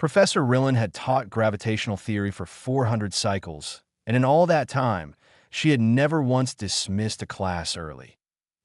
Professor Rillen had taught gravitational theory for 400 cycles, and in all that time, she had never once dismissed a class early.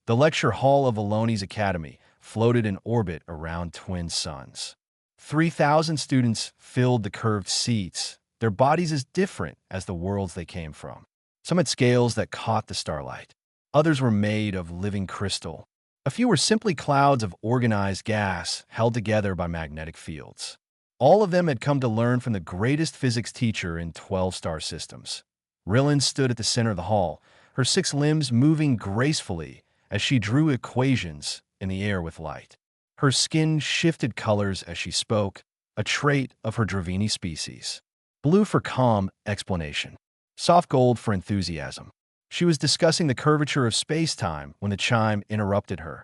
The lecture hall of Ohlony's Academy floated in orbit around twin suns. 3,000 students filled the curved seats, their bodies as different as the worlds they came from. Some had scales that caught the starlight. Others were made of living crystal. A few were simply clouds of organized gas held together by magnetic fields. All of them had come to learn from the greatest physics teacher in 12-star systems. Rillen stood at the center of the hall, her 6 limbs moving gracefully as she drew equations in the air with light. Her skin shifted colors as she spoke, a trait of her Dravini species. Blue for calm explanation, soft gold for enthusiasm. She was discussing the curvature of space-time when the chime interrupted her.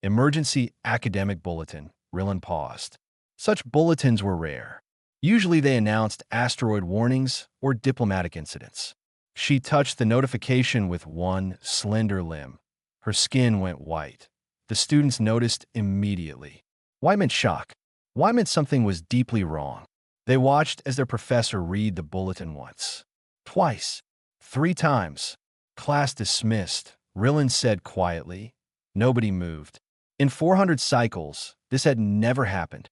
Emergency academic bulletin. Rillen paused. Such bulletins were rare. Usually they announced asteroid warnings or diplomatic incidents. She touched the notification with one slender limb. Her skin went white. The students noticed immediately. Why meant shock? Why meant something was deeply wrong? They watched as their professor read the bulletin once, twice, 3 times. Class dismissed, Rillen said quietly. Nobody moved. In 400 cycles, this had never happened.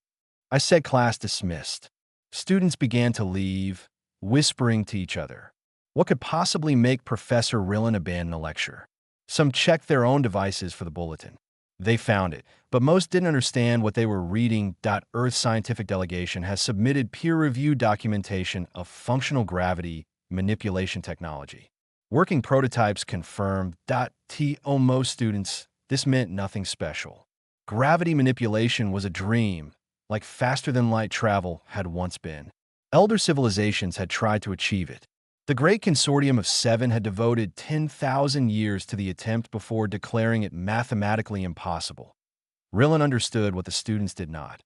I said class dismissed. Students began to leave, whispering to each other. What could possibly make Professor Rillen abandon the lecture? Some checked their own devices for the bulletin. They found it, but most didn't understand what they were reading. Earth Scientific Delegation has submitted peer-reviewed documentation of functional gravity manipulation technology. Working prototypes confirmed. Most students, this meant nothing special. Gravity manipulation was a dream, like faster-than-light travel had once been. Elder civilizations had tried to achieve it. The Great Consortium of 7 had devoted 10,000 years to the attempt before declaring it mathematically impossible. Rillen understood what the students did not.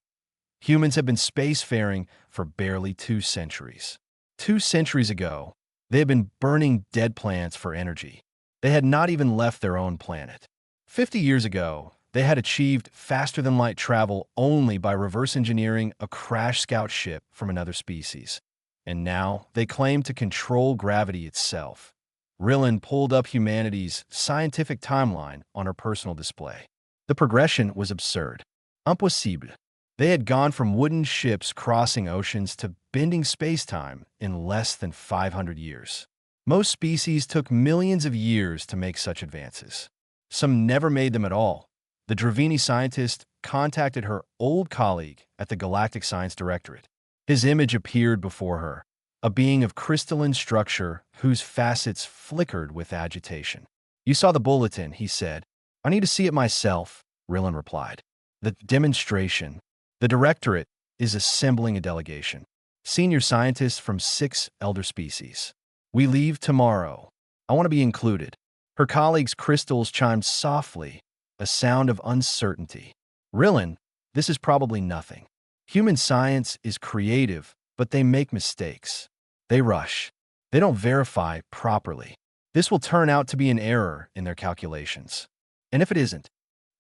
Humans had been spacefaring for barely 2 centuries. 2 centuries ago, they had been burning dead plants for energy. They had not even left their own planet. 50 years ago, they had achieved faster-than-light travel only by reverse engineering a crash scout ship from another species. And now they claim to control gravity itself. Rillen pulled up humanity's scientific timeline on her personal display. The progression was absurd. Impossible. They had gone from wooden ships crossing oceans to bending space-time in less than 500 years. Most species took millions of years to make such advances. Some never made them at all. The Dravini scientist contacted her old colleague at the Galactic Science Directorate. His image appeared before her, a being of crystalline structure whose facets flickered with agitation. "You saw the bulletin," he said. "I need to see it myself," Rillen replied. "The demonstration. The Directorate is assembling a delegation. Senior scientists from 6 elder species. We leave tomorrow. I want to be included." Her colleague's crystals chimed softly, a sound of uncertainty. "Rillen, this is probably nothing. Human science is creative, but they make mistakes. They rush. They don't verify properly. This will turn out to be an error in their calculations. And if it isn't?"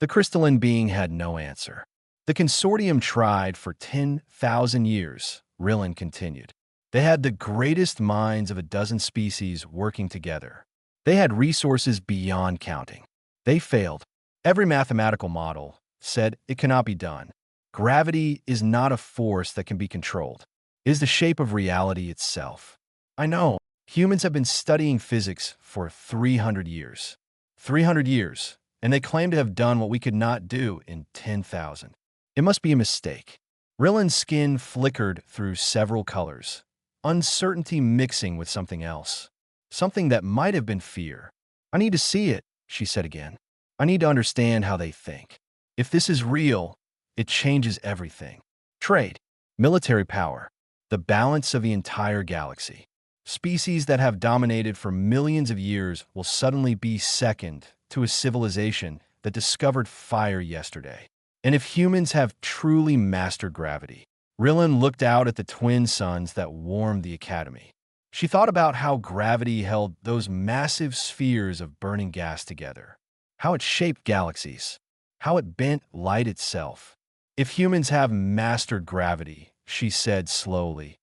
The crystalline being had no answer. "The consortium tried for 10,000 years," Rillen continued. "They had the greatest minds of a dozen species working together. They had resources beyond counting. They failed. Every mathematical model said it cannot be done. Gravity is not a force that can be controlled. It is the shape of reality itself. I know. Humans have been studying physics for 300 years. 300 years, and they claim to have done what we could not do in 10,000. It must be a mistake." Rillen's skin flickered through several colors, uncertainty mixing with something else. Something that might have been fear. "I need to see it," she said again. "I need to understand how they think. If this is real, it changes everything. Trade, military power, the balance of the entire galaxy. Species that have dominated for millions of years will suddenly be second to a civilization that discovered fire yesterday. And if humans have truly mastered gravity." Rillen looked out at the twin suns that warmed the academy. She thought about how gravity held those massive spheres of burning gas together, how it shaped galaxies, how it bent light itself. If humans have mastered gravity, she said slowly.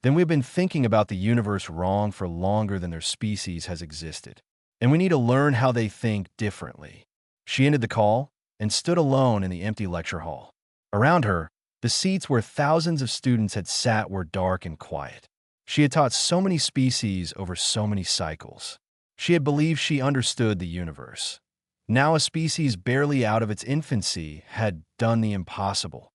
Then we've been thinking about the universe wrong for longer than their species has existed. And we need to learn how they think differently. She ended the call and stood alone in the empty lecture hall. Around her, the seats where thousands of students had sat were dark and quiet. She had taught so many species over so many cycles. She had believed she understood the universe. Now a species barely out of its infancy had done the impossible.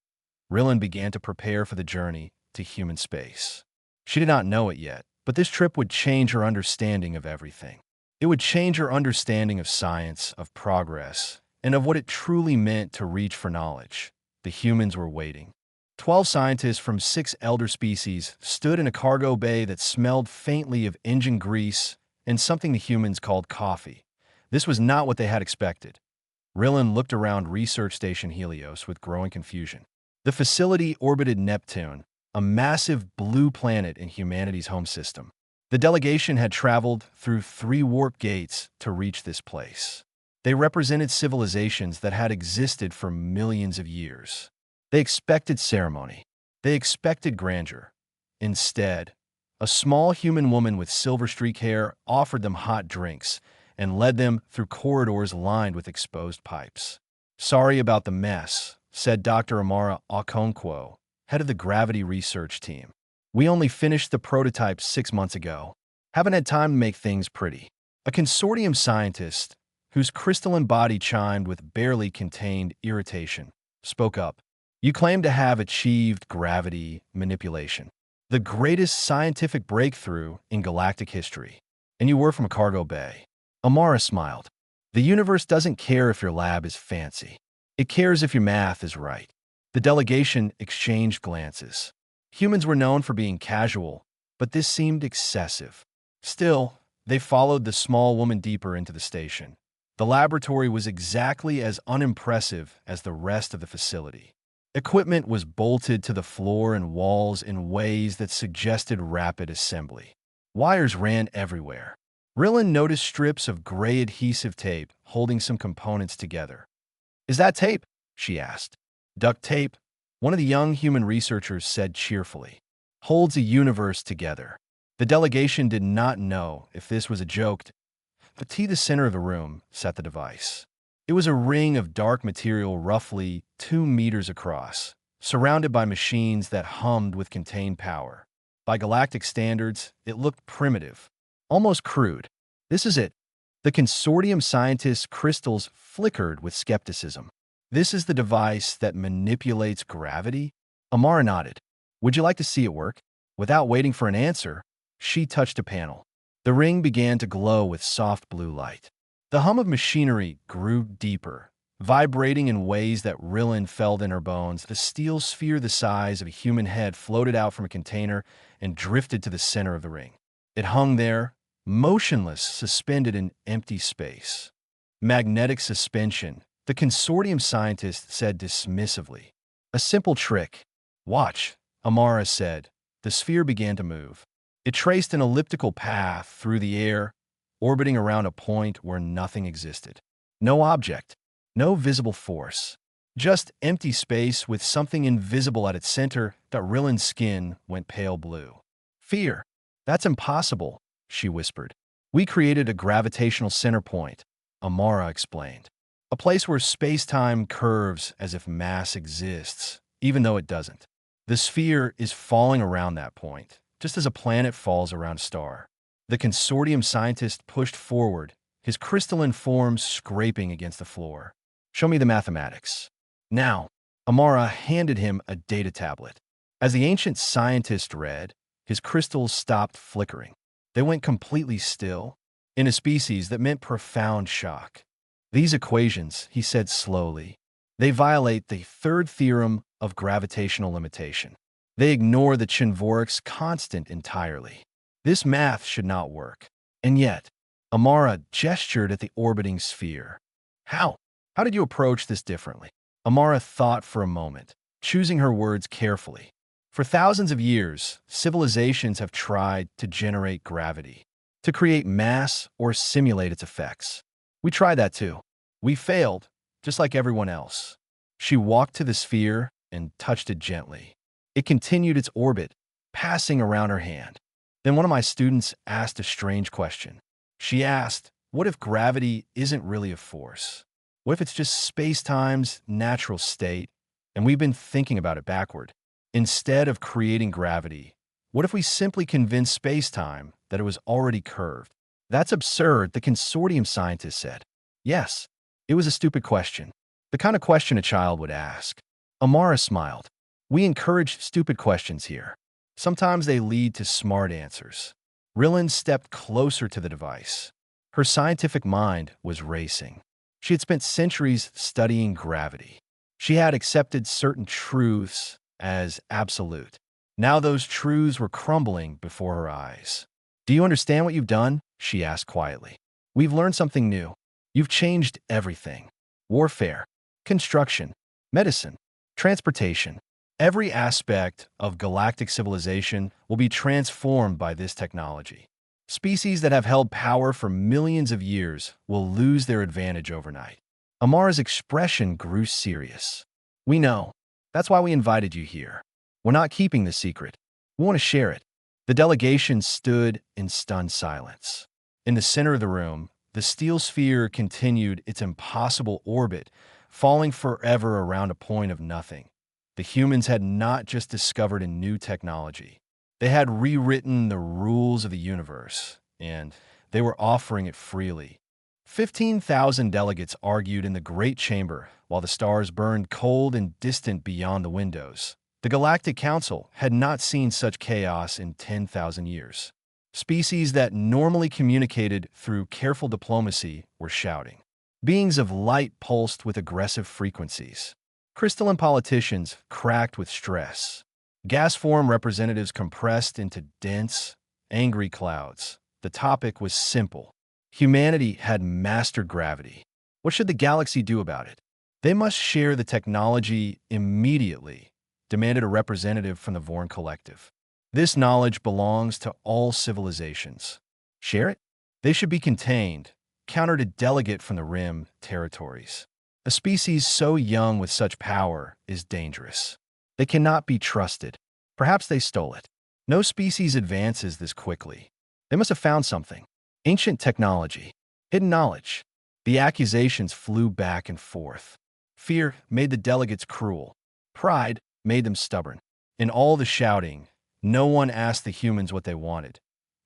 Rillin began to prepare for the journey to human space. She did not know it yet, but this trip would change her understanding of everything. It would change her understanding of science, of progress, and of what it truly meant to reach for knowledge. The humans were waiting. 12 scientists from 6 elder species stood in a cargo bay that smelled faintly of engine grease and something the humans called coffee. This was not what they had expected. Rillin looked around Research Station Helios with growing confusion. The facility orbited Neptune, a massive blue planet in humanity's home system. The delegation had traveled through 3 warp gates to reach this place. They represented civilizations that had existed for millions of years. They expected ceremony. They expected grandeur. Instead, a small human woman with silver streak hair offered them hot drinks and led them through corridors lined with exposed pipes. "Sorry about the mess," said Dr. Amara Okonkwo, head of the Gravity research team. "We only finished the prototype 6 months ago. Haven't had time to make things pretty." A consortium scientist, whose crystalline body chimed with barely contained irritation, spoke up. "You claim to have achieved gravity manipulation, the greatest scientific breakthrough in galactic history, and you were from a cargo bay." Amara smiled. "The universe doesn't care if your lab is fancy. It cares if your math is right." The delegation exchanged glances. Humans were known for being casual, but this seemed excessive. Still, they followed the small woman deeper into the station. The laboratory was exactly as unimpressive as the rest of the facility. Equipment was bolted to the floor and walls in ways that suggested rapid assembly. Wires ran everywhere. Rillin noticed strips of gray adhesive tape holding some components together. "Is that tape?" she asked. "Duct tape," one of the young human researchers said cheerfully. "Holds a universe together." The delegation did not know if this was a joke, but to the center of the room sat the device. It was a ring of dark material roughly 2 meters across, surrounded by machines that hummed with contained power. By galactic standards, it looked primitive, almost crude. "This is it." The consortium scientists' crystals flickered with skepticism. "This is the device that manipulates gravity?" Amara nodded. "Would you like to see it work?" Without waiting for an answer, she touched a panel. The ring began to glow with soft blue light. The hum of machinery grew deeper, vibrating in ways that Rillin felt in her bones. The steel sphere the size of a human head floated out from a container and drifted to the center of the ring. It hung there, motionless, suspended in empty space. "Magnetic suspension," the consortium scientist said dismissively. "A simple trick." "Watch," Amara said. The sphere began to move. It traced an elliptical path through the air, orbiting around a point where nothing existed. No object, no visible force. Just empty space with something invisible at its center that Rillin's skin went pale blue. "Fear. That's impossible," she whispered. "We created a gravitational center point," Amara explained. "A place where space-time curves as if mass exists, even though it doesn't. The sphere is falling around that point, just as a planet falls around a star." The consortium scientist pushed forward, his crystalline form scraping against the floor. "Show me the mathematics." "Now." Amara handed him a data tablet. As the ancient scientist read, his crystals stopped flickering. They went completely still. In a species that meant profound shock. "These equations," he said slowly, "they violate the third theorem of gravitational limitation. They ignore the Chinvorik's constant entirely. This math should not work." And yet, Amara gestured at the orbiting sphere. "How? How did you approach this differently?" Amara thought for a moment, choosing her words carefully. "For thousands of years, civilizations have tried to generate gravity, to create mass or simulate its effects. We tried that too. We failed, just like everyone else." She walked to the sphere and touched it gently. It continued its orbit, passing around her hand. Then one of my students asked a strange question. She asked, what if gravity isn't really a force? What if it's just space-time's natural state, and we've been thinking about it backward? Instead of creating gravity, what if we simply convinced space-time that it was already curved? That's absurd, the consortium scientist said. Yes, it was a stupid question. The kind of question a child would ask. Amara smiled. We encourage stupid questions here. Sometimes they lead to smart answers. Rillin stepped closer to the device. Her scientific mind was racing. She had spent centuries studying gravity. She had accepted certain truths as absolute. Now those truths were crumbling before her eyes. Do you understand what you've done? She asked quietly. We've learned something new. You've changed everything. Warfare, construction, medicine, transportation. Every aspect of galactic civilization will be transformed by this technology. Species that have held power for millions of years will lose their advantage overnight. Amara's expression grew serious. We know. That's why we invited you here. We're not keeping the secret. We want to share it. The delegation stood in stunned silence. In the center of the room, the steel sphere continued its impossible orbit, falling forever around a point of nothing. The humans had not just discovered a new technology. They had rewritten the rules of the universe, and they were offering it freely. 15,000 delegates argued in the Great Chamber while the stars burned cold and distant beyond the windows. The Galactic Council had not seen such chaos in 10,000 years. Species that normally communicated through careful diplomacy were shouting. Beings of light pulsed with aggressive frequencies. Crystalline politicians cracked with stress. Gas form representatives compressed into dense, angry clouds. The topic was simple. Humanity had mastered gravity. What should the galaxy do about it? They must share the technology immediately, demanded a representative from the Vorn Collective. This knowledge belongs to all civilizations. Share it? They should be contained, countered a delegate from the Rim territories. A species so young with such power is dangerous. They cannot be trusted. Perhaps they stole it. No species advances this quickly. They must have found something. Ancient technology. Hidden knowledge. The accusations flew back and forth. Fear made the delegates cruel. Pride made them stubborn. In all the shouting, no one asked the humans what they wanted.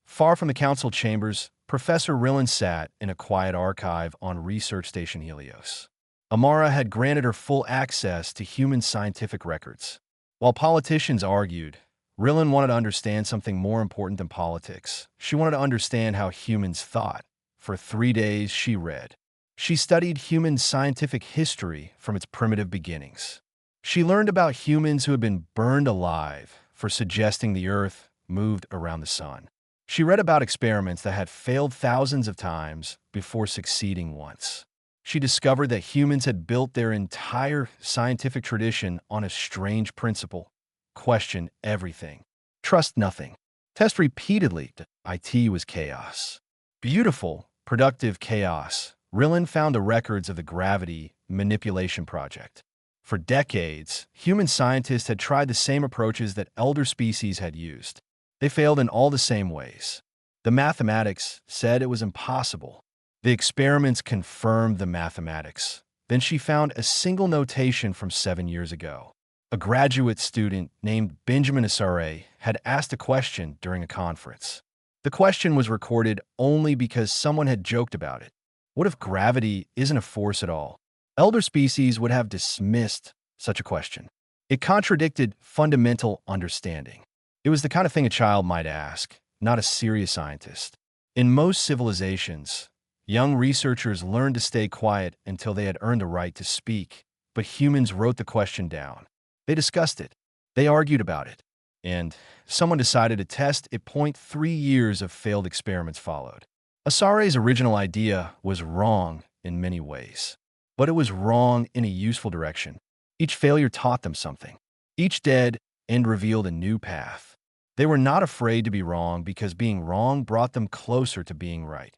Far from the council chambers, Professor Rillin sat in a quiet archive on Research Station Helios. Amara had granted her full access to human scientific records. While politicians argued, Rillin wanted to understand something more important than politics. She wanted to understand how humans thought. For 3 days, she read. She studied human scientific history from its primitive beginnings. She learned about humans who had been burned alive for suggesting the Earth moved around the sun. She read about experiments that had failed thousands of times before succeeding once. She discovered that humans had built their entire scientific tradition on a strange principle: question everything, trust nothing, test repeatedly. IT was chaos. Beautiful, productive chaos. Rillin found the records of the Gravity Manipulation Project. For decades, human scientists had tried the same approaches that elder species had used. They failed in all the same ways. The mathematics said it was impossible. The experiments confirmed the mathematics. Then she found a single notation from 7 years ago. A graduate student named Benjamin Asare had asked a question during a conference. The question was recorded only because someone had joked about it. What if gravity isn't a force at all? Elder species would have dismissed such a question. It contradicted fundamental understanding. It was the kind of thing a child might ask, not a serious scientist. In most civilizations, young researchers learned to stay quiet until they had earned the right to speak, but humans wrote the question down. They discussed it. They argued about it. And someone decided to test it. 3 years of failed experiments followed. Asare's original idea was wrong in many ways, but it was wrong in a useful direction. Each failure taught them something. Each dead end revealed a new path. They were not afraid to be wrong because being wrong brought them closer to being right.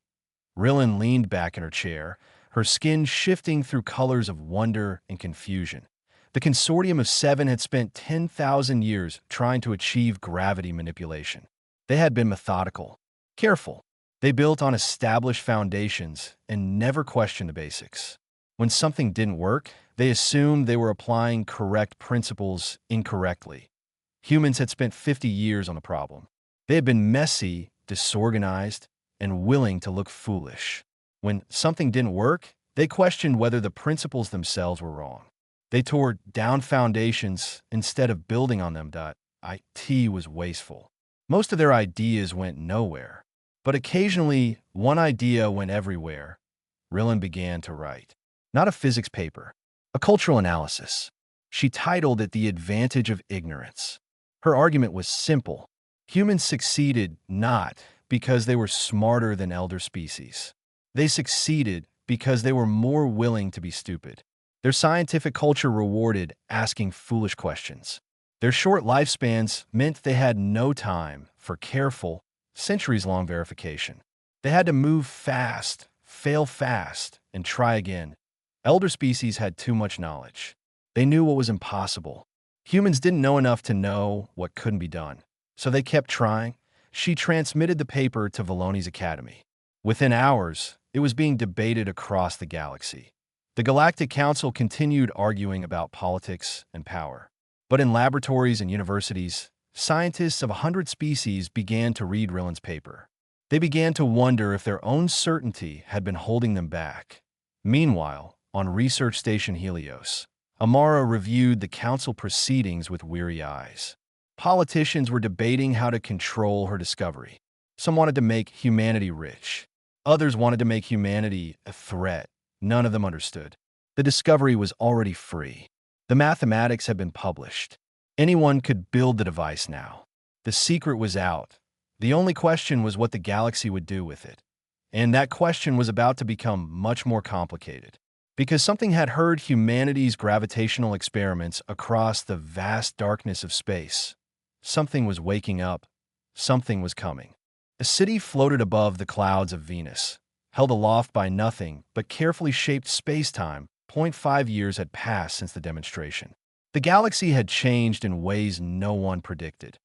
Rillin leaned back in her chair, her skin shifting through colors of wonder and confusion. The Consortium of Seven had spent 10,000 years trying to achieve gravity manipulation. They had been methodical, careful. They built on established foundations and never questioned the basics. When something didn't work, they assumed they were applying correct principles incorrectly. Humans had spent 50 years on the problem. They had been messy, disorganized, and willing to look foolish. When something didn't work, they questioned whether the principles themselves were wrong. They tore down foundations instead of building on them. It was wasteful. Most of their ideas went nowhere. But occasionally, one idea went everywhere. Rillen began to write. Not a physics paper, a cultural analysis. She titled it The Advantage of Ignorance. Her argument was simple. Humans succeeded not because they were smarter than elder species. They succeeded because they were more willing to be stupid. Their scientific culture rewarded asking foolish questions. Their short lifespans meant they had no time for careful, centuries-long verification. They had to move fast, fail fast, and try again. Elder species had too much knowledge. They knew what was impossible. Humans didn't know enough to know what couldn't be done. So they kept trying. She transmitted the paper to Valoni's academy. Within hours, it was being debated across the galaxy. The Galactic Council continued arguing about politics and power. But in laboratories and universities, scientists of 100 species began to read Rillen's paper. They began to wonder if their own certainty had been holding them back. Meanwhile, on Research Station Helios, Amara reviewed the council proceedings with weary eyes. Politicians were debating how to control her discovery. Some wanted to make humanity rich. Others wanted to make humanity a threat. None of them understood. The discovery was already free. The mathematics had been published. Anyone could build the device now. The secret was out. The only question was what the galaxy would do with it. And that question was about to become much more complicated. Because something had heard humanity's gravitational experiments across the vast darkness of space. Something was waking up. Something was coming. A city floated above the clouds of Venus, held aloft by nothing but carefully shaped space-time. 0.5 years had passed since the demonstration. The galaxy had changed in ways no one predicted.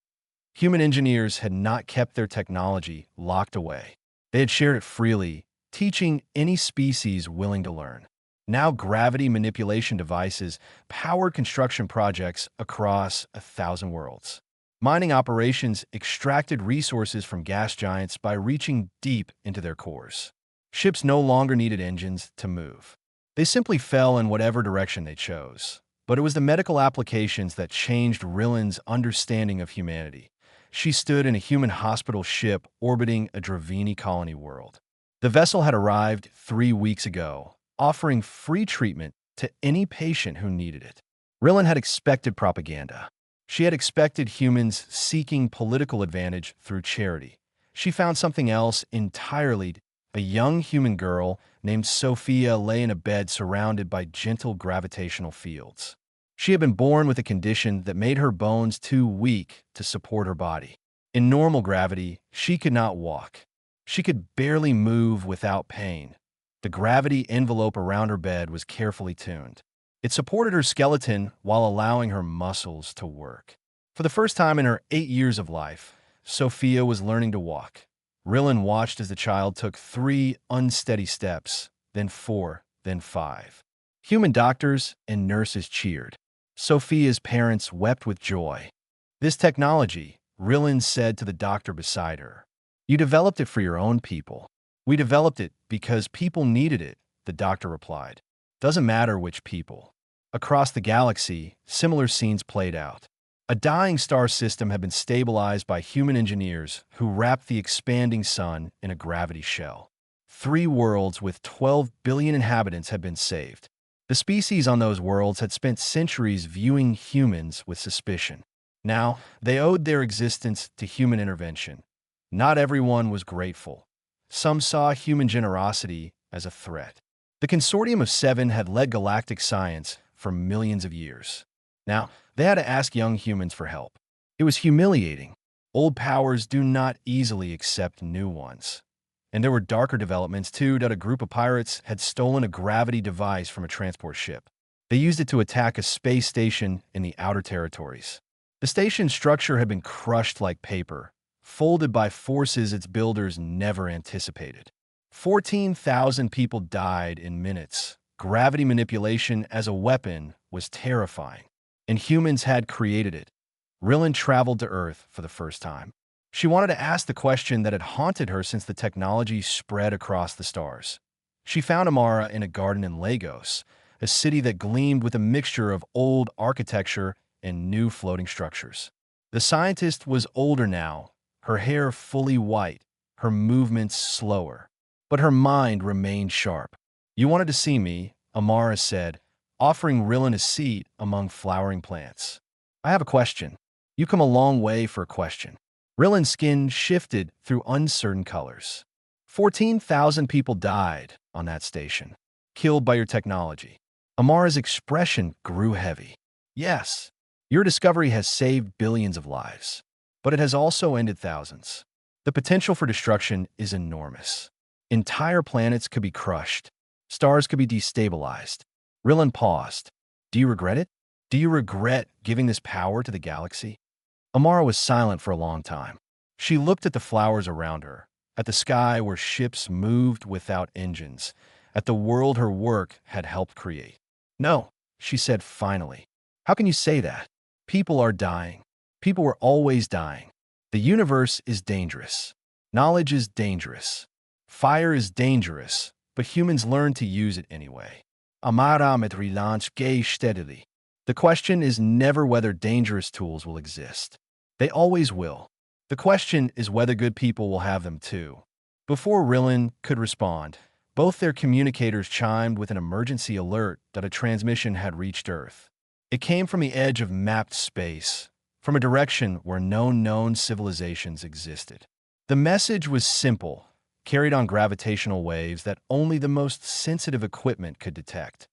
Human engineers had not kept their technology locked away. They had shared it freely, teaching any species willing to learn. Now gravity manipulation devices powered construction projects across 1,000 worlds. Mining operations extracted resources from gas giants by reaching deep into their cores. Ships no longer needed engines to move. They simply fell in whatever direction they chose. But it was the medical applications that changed Rillen's understanding of humanity. She stood in a human hospital ship orbiting a Dravini colony world. The vessel had arrived 3 weeks ago, offering free treatment to any patient who needed it. Rillen had expected propaganda. She had expected humans seeking political advantage through charity. She found something else entirely. A young human girl named Sophia lay in a bed surrounded by gentle gravitational fields. She had been born with a condition that made her bones too weak to support her body. In normal gravity, she could not walk. She could barely move without pain. The gravity envelope around her bed was carefully tuned. It supported her skeleton while allowing her muscles to work. For the first time in her 8 years of life, Sophia was learning to walk. Rillen watched as the child took 3 unsteady steps, then 4, then 5. Human doctors and nurses cheered. Sophia's parents wept with joy. This technology, Rillen said to the doctor beside her. You developed it for your own people. We developed it because people needed it, the doctor replied. Doesn't matter which people. Across the galaxy, similar scenes played out. A dying star system had been stabilized by human engineers who wrapped the expanding sun in a gravity shell. 3 worlds with 12 billion inhabitants had been saved. The species on those worlds had spent centuries viewing humans with suspicion. Now, they owed their existence to human intervention. Not everyone was grateful. Some saw human generosity as a threat. The Consortium of Seven had led galactic science for millions of years. Now, they had to ask young humans for help. It was humiliating. Old powers do not easily accept new ones. And there were darker developments, too, that a group of pirates had stolen a gravity device from a transport ship. They used it to attack a space station in the outer territories. The station's structure had been crushed like paper, folded by forces its builders never anticipated. 14,000 people died in minutes. Gravity manipulation as a weapon was terrifying, and humans had created it. Rillin traveled to Earth for the first time. She wanted to ask the question that had haunted her since the technology spread across the stars. She found Amara in a garden in Lagos, a city that gleamed with a mixture of old architecture and new floating structures. The scientist was older now, her hair fully white, her movements slower. But her mind remained sharp. "You wanted to see me," Amara said, offering Rillin a seat among flowering plants. "I have a question." "You come a long way for a question." Rillin's skin shifted through uncertain colors. 14,000 people died on that station, killed by your technology. Amara's expression grew heavy. "Yes, your discovery has saved billions of lives, but it has also ended thousands. The potential for destruction is enormous. Entire planets could be crushed. Stars could be destabilized." Rillin paused. "Do you regret it? Do you regret giving this power to the galaxy?" Amara was silent for a long time. She looked at the flowers around her, at the sky where ships moved without engines, at the world her work had helped create. "No," she said finally. "How can you say that? People are dying. People were always dying. The universe is dangerous. Knowledge is dangerous. Fire is dangerous, but humans learn to use it anyway. Amara met relance gay steadily. The question is never whether dangerous tools will exist. They always will. The question is whether good people will have them too." Before Rillin could respond, both their communicators chimed with an emergency alert that a transmission had reached Earth. It came from the edge of mapped space, from a direction where no known civilizations existed. The message was simple, carried on gravitational waves that only the most sensitive equipment could detect.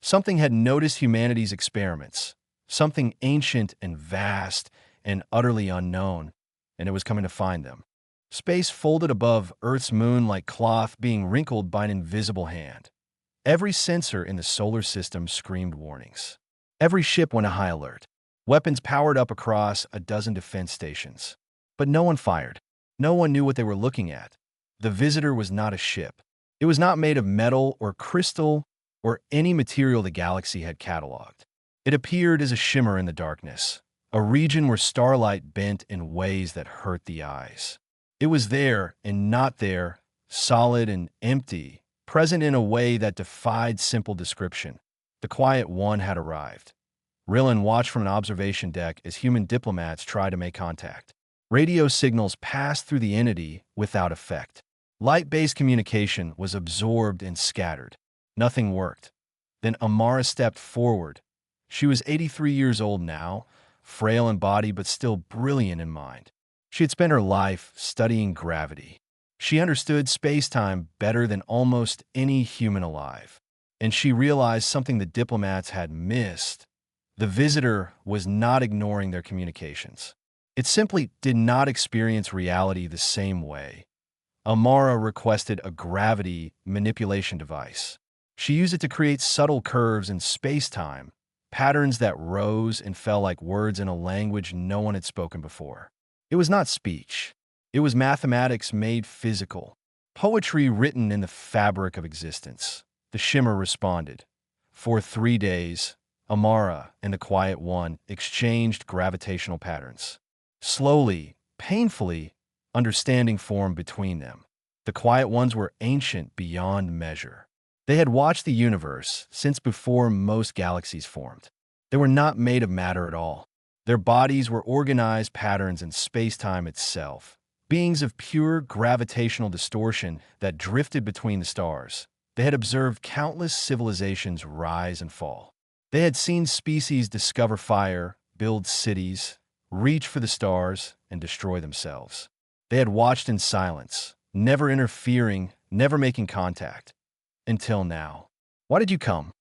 Something had noticed humanity's experiments, something ancient and vast and utterly unknown, and it was coming to find them. Space folded above Earth's moon like cloth being wrinkled by an invisible hand. Every sensor in the solar system screamed warnings. Every ship went on high alert. Weapons powered up across a dozen defense stations. But no one fired. No one knew what they were looking at. The visitor was not a ship. It was not made of metal or crystal or any material the galaxy had cataloged. It appeared as a shimmer in the darkness, a region where starlight bent in ways that hurt the eyes. It was there and not there, solid and empty, present in a way that defied simple description. The Quiet One had arrived. Rillin watched from an observation deck as human diplomats tried to make contact. Radio signals passed through the entity without effect. Light-based communication was absorbed and scattered. Nothing worked. Then Amara stepped forward. She was 83 years old now, frail in body but still brilliant in mind. She had spent her life studying gravity. She understood space-time better than almost any human alive. And she realized something the diplomats had missed. The visitor was not ignoring their communications. It simply did not experience reality the same way. Amara requested a gravity manipulation device. She used it to create subtle curves in space-time, patterns that rose and fell like words in a language no one had spoken before. It was not speech. It was mathematics made physical, poetry written in the fabric of existence. The shimmer responded. For 3 days, Amara and the Quiet One exchanged gravitational patterns. Slowly, painfully, understanding formed between them. The Quiet Ones were ancient beyond measure. They had watched the universe since before most galaxies formed. They were not made of matter at all. Their bodies were organized patterns in space-time itself, beings of pure gravitational distortion that drifted between the stars. They had observed countless civilizations rise and fall. They had seen species discover fire, build cities, reach for the stars, and destroy themselves. They had watched in silence, never interfering, never making contact. Until now. "Why did you come?"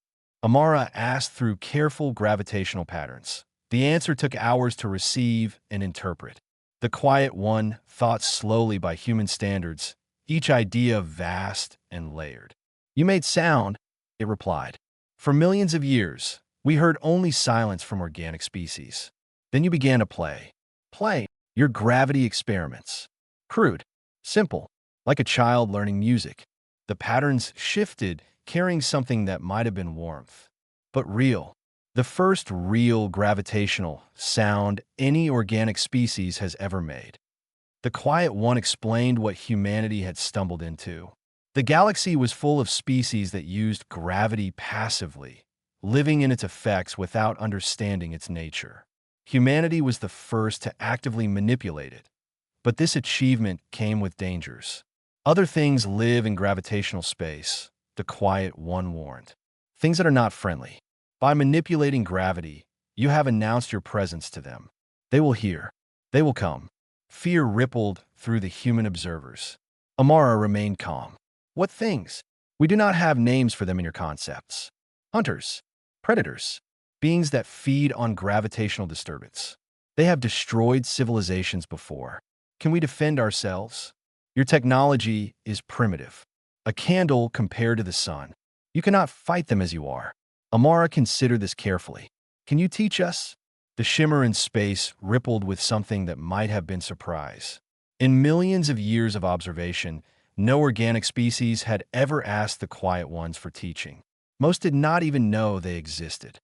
Amara asked through careful gravitational patterns. The answer took hours to receive and interpret. The Quiet One thought slowly by human standards, each idea vast and layered. "You made sound," it replied. For millions of years, we heard only silence from organic species. Then you began to play. Play your gravity experiments. Crude, simple, like a child learning music. The patterns shifted, carrying something that might have been warmth, but real. The first real gravitational sound any organic species has ever made. The Quiet One explained what humanity had stumbled into. The galaxy was full of species that used gravity passively, living in its effects without understanding its nature. Humanity was the first to actively manipulate it, but this achievement came with dangers. Other things live in gravitational space, the Quiet One warned. Things that are not friendly. By manipulating gravity, you have announced your presence to them. They will hear. They will come. Fear rippled through the human observers. Amara remained calm. What things? We do not have names for them in your concepts. Hunters, predators, beings that feed on gravitational disturbance. They have destroyed civilizations before. Can we defend ourselves? Your technology is primitive. A candle compared to the sun. You cannot fight them as you are. Amara considered this carefully. Can you teach us? The shimmer in space rippled with something that might have been surprise. In millions of years of observation, no organic species had ever asked the Quiet Ones for teaching. Most did not even know they existed.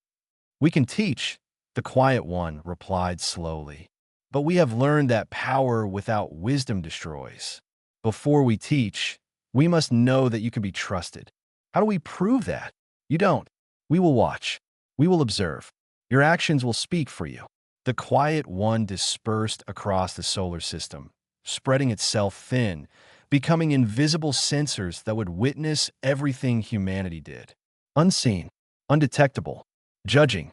We can teach, the Quiet One replied slowly. But we have learned that power without wisdom destroys. Before we teach, we must know that you can be trusted. How do we prove that? You don't. We will watch. We will observe. Your actions will speak for you. The Quiet One dispersed across the solar system, spreading itself thin, becoming invisible sensors that would witness everything humanity did. Unseen, undetectable, judging.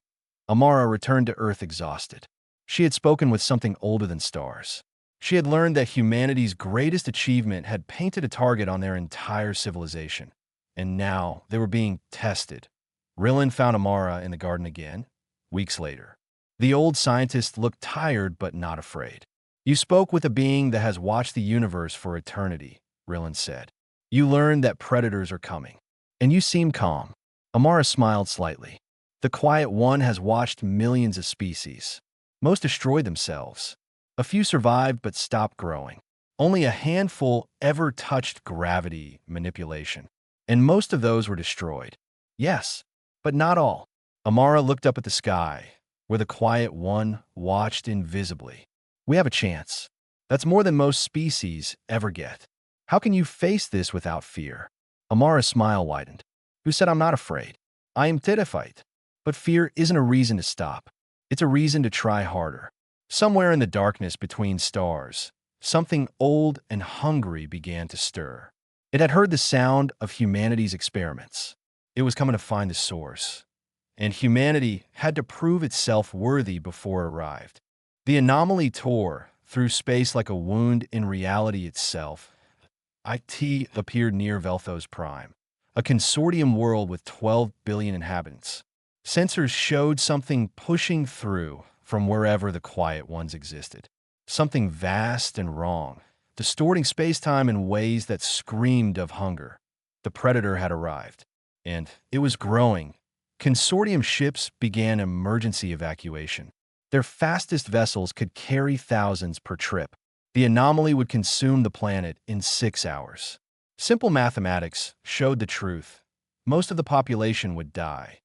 Amara returned to Earth exhausted. She had spoken with something older than stars. She had learned that humanity's greatest achievement had painted a target on their entire civilization. And now they were being tested. Rillin found Amara in the garden again, weeks later. The old scientist looked tired but not afraid. You spoke with a being that has watched the universe for eternity, Rillin said. You learned that predators are coming. And you seem calm. Amara smiled slightly. The Quiet One has watched millions of species. Most destroyed themselves. A few survived but stopped growing. Only a handful ever touched gravity manipulation. And most of those were destroyed. Yes, but not all. Amara looked up at the sky, where the Quiet One watched invisibly. We have a chance. That's more than most species ever get. How can you face this without fear? Amara's smile widened. Who said I'm not afraid? I am terrified. But fear isn't a reason to stop. It's a reason to try harder. Somewhere in the darkness between stars, something old and hungry began to stir. It had heard the sound of humanity's experiments. It was coming to find the source. And humanity had to prove itself worthy before it arrived. The anomaly tore through space like a wound in reality itself. IT appeared near Velthos Prime, a consortium world with 12 billion inhabitants. Sensors showed something pushing through from wherever the Quiet Ones existed. Something vast and wrong, distorting space-time in ways that screamed of hunger. The Predator had arrived, and it was growing. Consortium ships began emergency evacuation. Their fastest vessels could carry thousands per trip. The anomaly would consume the planet in 6 hours. Simple mathematics showed the truth. Most of the population would die.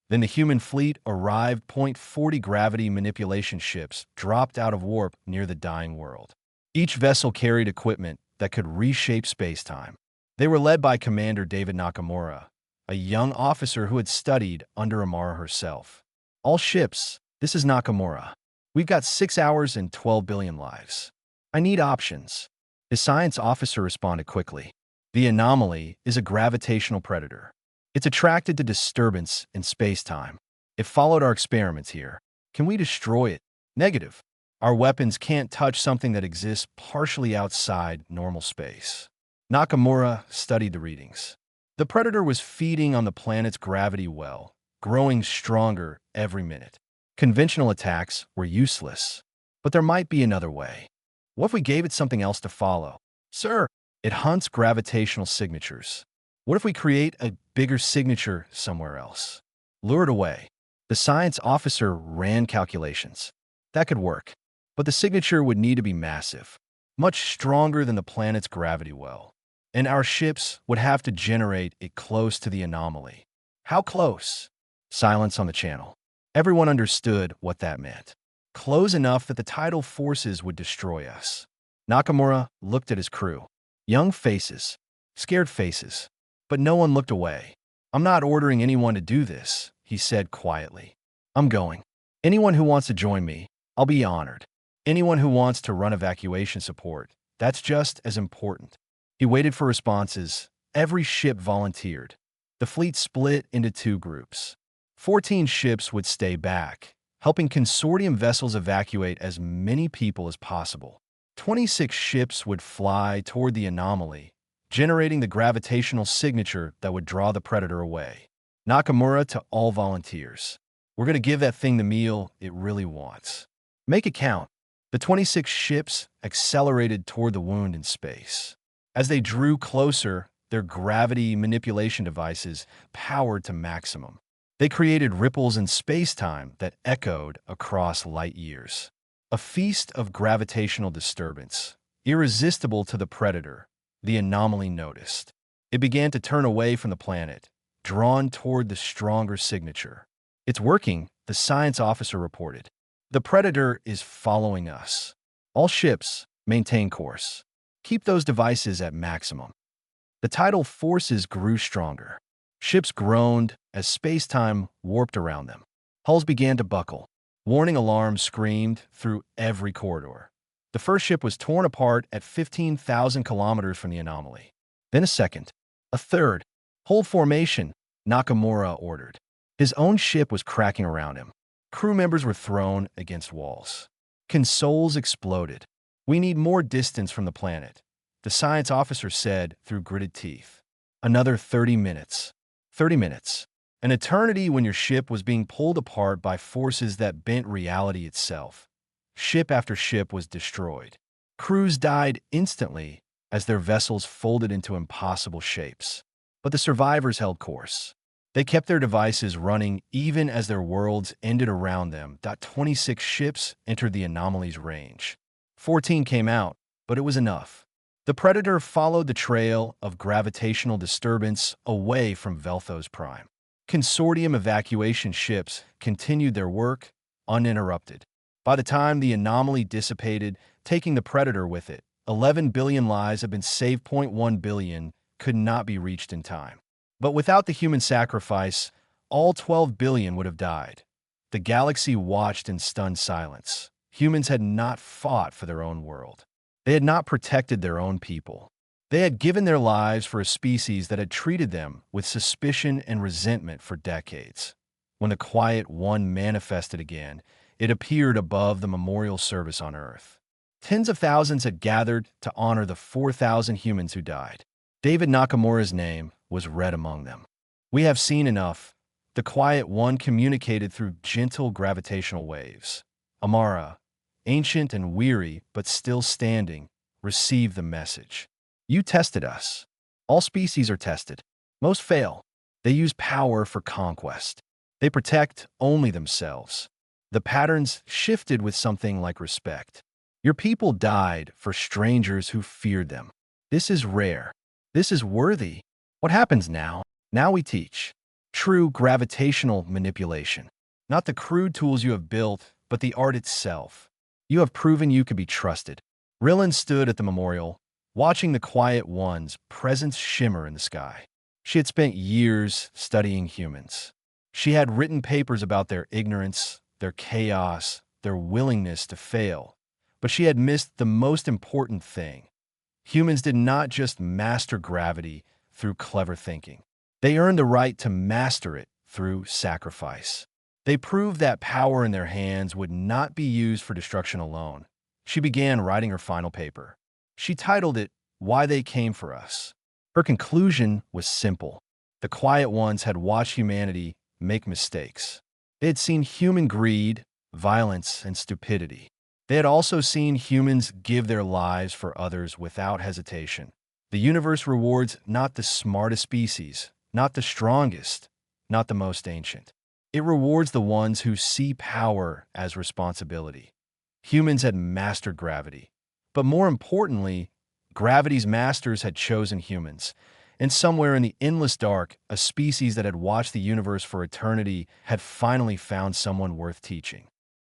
Then the human fleet arrived. 40 gravity manipulation ships dropped out of warp near the dying world. Each vessel carried equipment that could reshape space-time. They were led by Commander David Nakamura, a young officer who had studied under Amara herself. All ships. This is Nakamura. We've got 6 hours and 12 billion lives. I need options. The science officer responded quickly. The anomaly is a gravitational predator. It's attracted to disturbance in space-time. It followed our experiments here. Can we destroy it? Negative. Our weapons can't touch something that exists partially outside normal space. Nakamura studied the readings. The predator was feeding on the planet's gravity well, growing stronger every minute. Conventional attacks were useless, but there might be another way. What if we gave it something else to follow? Sir, it hunts gravitational signatures. What if we create a bigger signature somewhere else? lured away. The science officer ran calculations. That could work, but the signature would need to be massive, much stronger than the planet's gravity well. And our ships would have to generate it close to the anomaly. How close? Silence on the channel. Everyone understood what that meant. Close enough that the tidal forces would destroy us. Nakamura looked at his crew. Young faces, scared faces, but no one looked away. I'm not ordering anyone to do this, he said quietly. I'm going. Anyone who wants to join me, I'll be honored. Anyone who wants to run evacuation support, that's just as important. He waited for responses. Every ship volunteered. The fleet split into two groups. 14 ships would stay back, helping consortium vessels evacuate as many people as possible. 26 ships would fly toward the anomaly, generating the gravitational signature that would draw the predator away. Nakamura to all volunteers. We're going to give that thing the meal it really wants. Make it count. The 26 ships accelerated toward the wound in space. As they drew closer, their gravity manipulation devices powered to maximum. They created ripples in space-time that echoed across light years. A feast of gravitational disturbance, irresistible to the predator, the anomaly noticed. It began to turn away from the planet, drawn toward the stronger signature. It's working, the science officer reported. The predator is following us. All ships, maintain course. Keep those devices at maximum. The tidal forces grew stronger. Ships groaned as space-time warped around them. Hulls began to buckle. Warning alarms screamed through every corridor. The first ship was torn apart at 15,000 kilometers from the anomaly. Then a second. A third. Hold formation, Nakamura ordered. His own ship was cracking around him. Crew members were thrown against walls. Consoles exploded. We need more distance from the planet, the science officer said through gritted teeth. Another 30 minutes. 30 minutes. An eternity when your ship was being pulled apart by forces that bent reality itself. Ship after ship was destroyed. Crews died instantly as their vessels folded into impossible shapes. But the survivors held course. They kept their devices running even as their worlds ended around them. 26 ships entered the anomaly's range. 14 came out, but it was enough. The predator followed the trail of gravitational disturbance away from Velthos Prime. Consortium evacuation ships continued their work uninterrupted. By the time the anomaly dissipated, taking the predator with it, 11 billion lives had been saved. 0.1 billion could not be reached in time. But without the human sacrifice, all 12 billion would have died. The galaxy watched in stunned silence. Humans had not fought for their own world. They had not protected their own people. They had given their lives for a species that had treated them with suspicion and resentment for decades. When the Quiet One manifested again, it appeared above the memorial service on Earth. Tens of thousands had gathered to honor the 4,000 humans who died. David Nakamura's name was read among them. We have seen enough. The Quiet One communicated through gentle gravitational waves. Amara, ancient and weary but still standing, received the message. You tested us. All species are tested. Most fail. They use power for conquest. They protect only themselves. The patterns shifted with something like respect. Your people died for strangers who feared them. This is rare. This is worthy. What happens now? Now we teach. True gravitational manipulation. Not the crude tools you have built, but the art itself. You have proven you can be trusted. Rillan stood at the memorial, watching the Quiet One's presence shimmer in the sky. She had spent years studying humans. She had written papers about their ignorance, their chaos, their willingness to fail. But she had missed the most important thing. Humans did not just master gravity through clever thinking. They earned the right to master it through sacrifice. They proved that power in their hands would not be used for destruction alone. She began writing her final paper. She titled it, Why They Came for Us. Her conclusion was simple. The Quiet Ones had watched humanity make mistakes. They had seen human greed, violence, and stupidity. They had also seen humans give their lives for others without hesitation. The universe rewards not the smartest species, not the strongest, not the most ancient. It rewards the ones who see power as responsibility. Humans had mastered gravity. But more importantly, gravity's masters had chosen humans. And somewhere in the endless dark, a species that had watched the universe for eternity had finally found someone worth teaching.